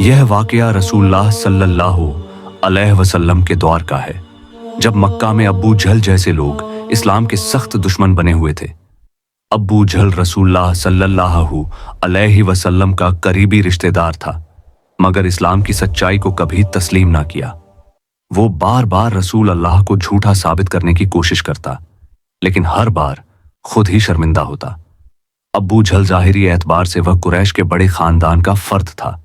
यह वाकया रसूलुल्लाह सल्लल्लाहु अलैहि वसल्लम के दौर का है, जब मक्का में अब्बू जहल जैसे लोग इस्लाम के सख्त दुश्मन बने हुए थे। अब्बू जहल रसूलुल्लाह सल्लल्लाहु अलैहि वसल्लम का करीबी रिश्तेदार था, मगर इस्लाम की सच्चाई को कभी तस्लीम ना किया। वो बार बार रसूल अल्लाह को झूठा साबित करने की कोशिश करता, लेकिन हर बार खुद ही शर्मिंदा होता। अब्बू जहल ज़ाहिरी एतबार से वह कुरैश के बड़े खानदान का फर्द था,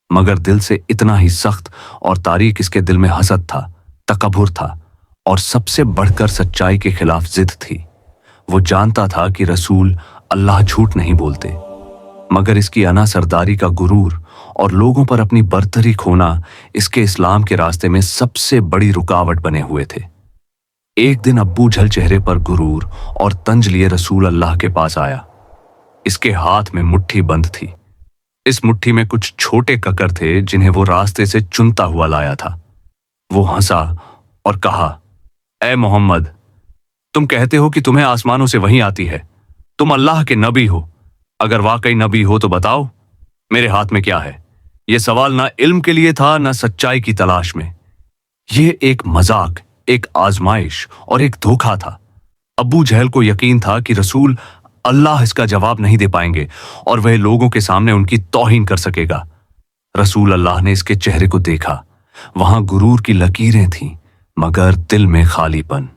मगर दिल से इतना ही सख्त और तारीक इसके दिल में हसद था, तकब्बुर था और सबसे बढ़कर सच्चाई के खिलाफ जिद थी। वो जानता था कि रसूल अल्लाह झूठ नहीं बोलते, मगर इसकी अना सरदारी का गुरूर और लोगों पर अपनी बर्तरी खोना इसके इस्लाम के रास्ते में सबसे बड़ी रुकावट बने हुए थे। एक दिन अब्बू जहल चेहरे पर गुरूर और तंज लिए रसूल अल्लाह के पास आया। इसके हाथ में मुट्ठी बंद थी। इस मुट्ठी में कुछ छोटे ककर थे जिन्हें वो रास्ते से चुनता हुआ लाया था। वो हंसा और कहा, ऐ मोहम्मद, तुम कहते हो कि तुम्हें आसमानों से वही आती है, तुम अल्लाह के नबी हो। अगर वाकई नबी हो तो बताओ, मेरे हाथ में क्या है? यह सवाल ना इल्म के लिए था, ना सच्चाई की तलाश में। यह एक मजाक, एक आजमाइश और एक धोखा था। अब्बू जहल को यकीन था कि रसूल अल्लाह इसका जवाब नहीं दे पाएंगे और वह लोगों के सामने उनकी तौहीन कर सकेगा। रसूल अल्लाह ने इसके चेहरे को देखा। वहां गुरूर की लकीरें थीं, मगर दिल में खालीपन।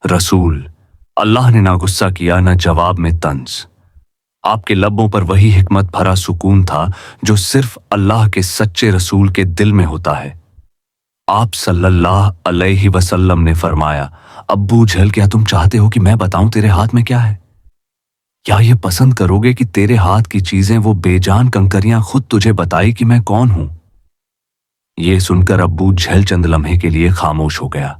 रसूल अल्लाह ने ना गुस्सा किया, ना जवाब में तंज। आपके लब्बों पर वही हिकमत भरा सुकून था जो सिर्फ अल्लाह के सच्चे रसूल के दिल में होता है। आप सल्लल्लाहु अलैहि वसल्लम ने फरमाया, अब्बू जहल, क्या तुम चाहते हो कि मैं बताऊं तेरे हाथ में क्या है? क्या ये पसंद करोगे कि तेरे हाथ की चीजें, वो बेजान कंकरियां, खुद तुझे बताई कि मैं कौन हूं? ये सुनकर अब्बू जहल चंद लम्हे के लिए खामोश हो गया।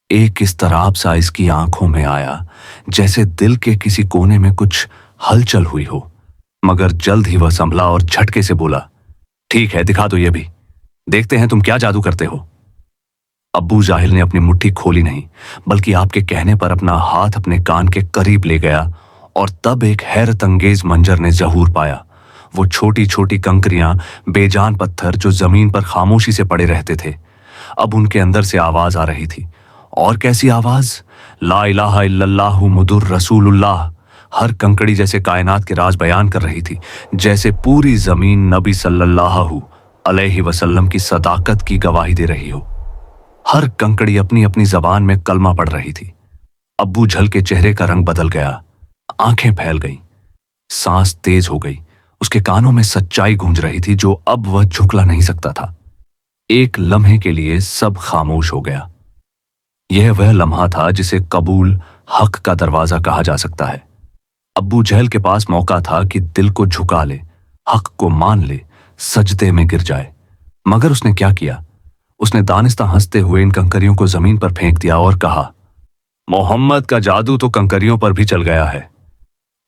एक इस्तराब सा इसकी आंखों में आया, जैसे दिल के किसी कोने में कुछ हलचल हुई हो, मगर जल्द ही वह संभला और झटके से बोला, ठीक है, दिखा दो ये भी, देखते हैं तुम क्या जादू करते हो। अब्बू जाहिल ने अपनी मुट्ठी खोली नहीं, बल्कि आपके कहने पर अपना हाथ अपने कान के करीब ले गया और तब एक हैरत अंगेज मंजर ने ज़हूर पाया। वो छोटी छोटी कंकरियां, बेजान पत्थर जो जमीन पर खामोशी से पड़े रहते थे, अब उनके अंदर से आवाज आ रही थी। और कैसी आवाज! ला इलाहा इल्लल्लाहु मुहम्मदुर रसूलुल्लाह। हर कंकड़ी जैसे कायनात के राज बयान कर रही थी, जैसे पूरी जमीन नबी सल्लल्लाहु अलैहि वसल्लम की सदाकत की गवाही दे रही हो। हर कंकड़ी अपनी अपनी जबान में कलमा पढ़ रही थी। अब्बू जहल के चेहरे का रंग बदल गया, आंखें फैल गईं, सांस तेज हो गई। उसके कानों में सच्चाई गूंज रही थी जो अब वह झुकला नहीं सकता था। एक लम्हे के लिए सब खामोश हो गया। यह वह लम्हा था जिसे कबूल हक का दरवाजा कहा जा सकता है। अब्बू जहल के पास मौका था कि दिल को झुका ले, हक को मान ले, सजदे में गिर जाए। मगर उसने क्या किया? उसने दानिस्ता हंसते हुए इन कंकरियों को जमीन पर फेंक दिया और कहा, मोहम्मद का जादू तो कंकरियों पर भी चल गया है।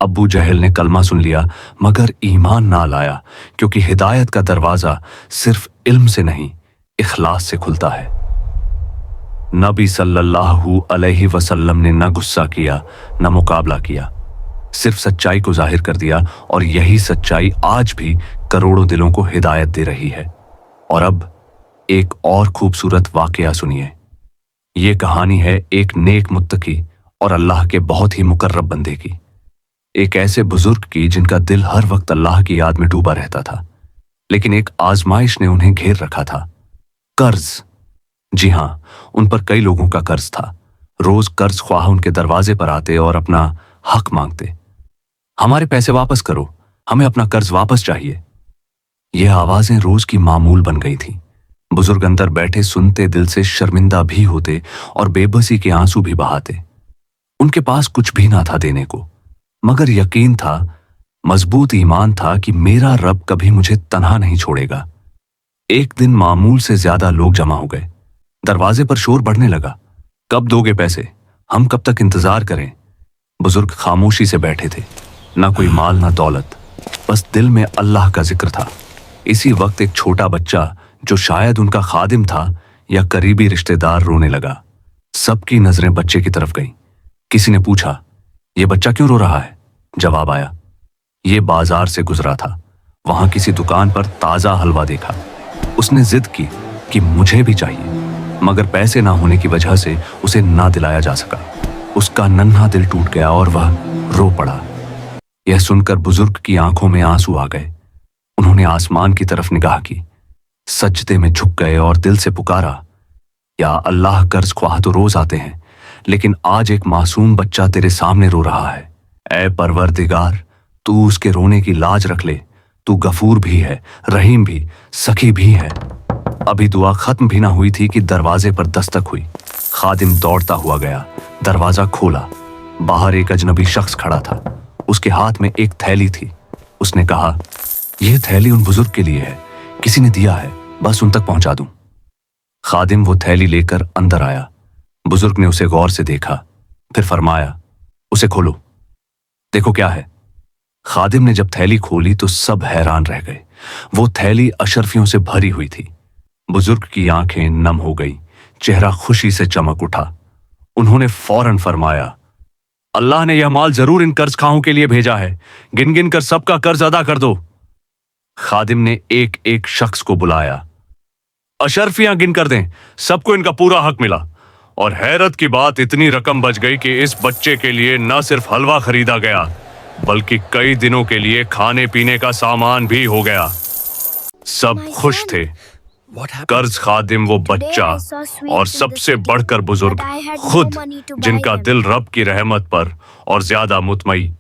अब्बू जहल ने कलमा सुन लिया, मगर ईमान ना लाया, क्योंकि हिदायत का दरवाजा सिर्फ इल्म से नहीं, इखलास से खुलता है। नबी सल्लल्लाहु अलैहि वसल्लम ने न गुस्सा किया, न मुकाबला किया, सिर्फ सच्चाई को जाहिर कर दिया, और यही सच्चाई आज भी करोड़ों दिलों को हिदायत दे रही है। और अब एक और खूबसूरत वाकया सुनिए। ये कहानी है एक नेक मुत्तकी और अल्लाह के बहुत ही मुकर्रब बंदे की, एक ऐसे बुजुर्ग की जिनका दिल हर वक्त अल्लाह की याद में डूबा रहता था, लेकिन एक आजमाइश ने उन्हें घेर रखा था, कर्ज। जी हां, उन पर कई लोगों का कर्ज था। रोज कर्ज ख्वाह उनके दरवाजे पर आते और अपना हक मांगते। हमारे पैसे वापस करो, हमें अपना कर्ज वापस चाहिए। यह आवाजें रोज की मामूल बन गई थीं। बुजुर्ग अंदर बैठे सुनते दिल से शर्मिंदा भी होते और बेबसी के आंसू भी बहाते। उनके पास कुछ भी ना था देने को, मगर यकीन था, मजबूत ईमान था कि मेरा रब कभी मुझे तन्हा नहीं छोड़ेगा। एक दिन मामूल से ज्यादा लोग जमा हो गए। दरवाजे पर शोर बढ़ने लगा, कब दोगे पैसे? हम कब तक इंतजार करें? बुजुर्ग खामोशी से बैठे थे, ना कोई माल ना दौलत, बस दिल में अल्लाह का जिक्र था। इसी वक्त एक छोटा बच्चा, जो शायद उनका खादिम था या करीबी रिश्तेदार, रोने लगा। सबकी नजरें बच्चे की तरफ गईं। किसी ने पूछा, यह बच्चा क्यों रो रहा है? जवाब आया, ये बाजार से गुजरा था, वहां किसी दुकान पर ताजा हलवा देखा। उसने जिद की कि मुझे भी चाहिए, मगर पैसे ना होने की वजह से उसे ना दिलाया जा सका। उसका नन्हा दिल टूट गया और वह रो पड़ा। यह सुनकर बुजुर्ग की आंखों में आंसू आ गए। उन्होंने आसमान की तरफ निगाह की, सजदे में झुक गए और दिल से पुकारा, या अल्लाह, कर्ज ख्वाह तो रोज आते हैं, लेकिन आज एक मासूम बच्चा तेरे सामने रो रहा है। ऐ परवरदिगार, तू उसके रोने की लाज रख ले। तू गफूर भी है, रहीम भी, सखी भी है। अभी दुआ खत्म भी ना हुई थी कि दरवाजे पर दस्तक हुई। खादिम दौड़ता हुआ गया, दरवाजा खोला। बाहर एक अजनबी शख्स खड़ा था। उसके हाथ में एक थैली थी। उसने कहा, यह थैली उन बुजुर्ग के लिए है, किसी ने दिया है, बस उन तक पहुंचा दूं। खादिम वो थैली लेकर अंदर आया। बुजुर्ग ने उसे गौर से देखा, फिर फरमाया, उसे खोलो, देखो क्या है। खादिम ने जब थैली खोली तो सब हैरान रह गए। वो थैली अशरफियों से भरी हुई थी। बुजुर्ग की आंखें नम हो गई, चेहरा खुशी से चमक उठा। उन्होंने फौरन फरमाया, अल्लाह ने यह माल जरूर इन कर्ज खाओं के लिए भेजा है, गिन गिन कर सबका कर्ज अदा कर दो। खादिम ने एक एक शख्स को बुलाया। अशरफियां गिन कर दें, सबको इनका पूरा हक मिला। और हैरत की बात, इतनी रकम बच गई कि इस बच्चे के लिए न सिर्फ हलवा खरीदा गया, बल्कि कई दिनों के लिए खाने पीने का सामान भी हो गया। सब खुश थे। कर्ज खादिम, वो बच्चा, और सबसे बढ़कर बुजुर्ग खुद, जिनका दिल रब की रहमत पर और ज्यादा मुतमई